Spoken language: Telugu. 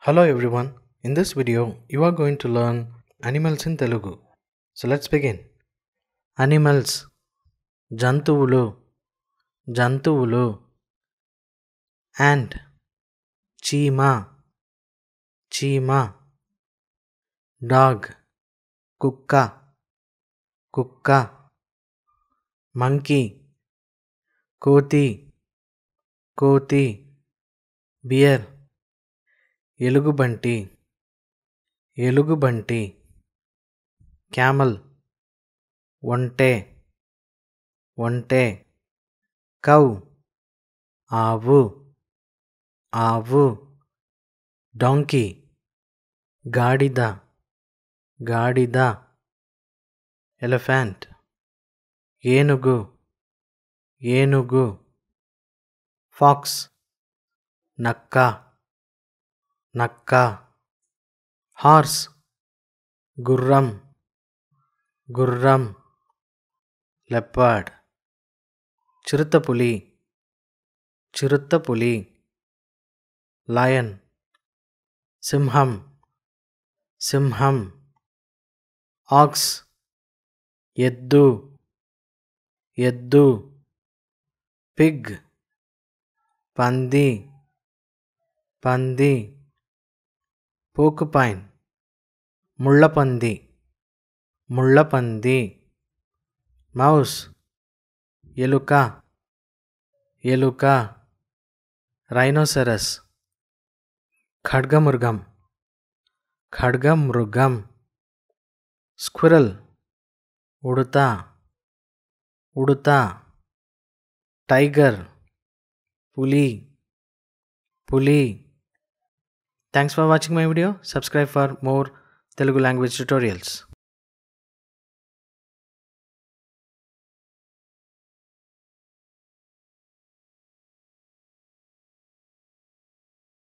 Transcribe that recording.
Hello everyone. In this video, you are going to learn animals in Telugu. So let's begin. Animals. Jantuvulu. Jantuvulu. Ant. Cheema. Cheema. Dog. Kukka. Kukka. Monkey. Koti. Koti. Bear. ఎలుగుబంటి ఎలుగుబంటి క్యామల్ ఒంటె ఒంటె కౌ ఆవు ఆవు డాంకీ గాడిద గాడిద ఎలిఫెంట్ ఏనుగు ఏనుగు ఫాక్స్ నక్క నక్క హార్స్ గుర్రం గుర్రం లెపర్డ్ చిరుతపులి చిరుతపులి లయన్ సింహం సింహం ఆక్స్ ఎద్దు ఎద్దు పిగ్ పంది పంది పోర్క్పైన్ ముళ్ళపంది ముళ్ళపంది మౌస్ ఎలుక ఎలుక రైనోసరస్ ఖడ్గమృగం ఖడ్గమృగం స్క్విరల్ ఉడుత ఉడుత టైగర్ పులి పులి. Thanks for watching my video. Subscribe for more Telugu language tutorials.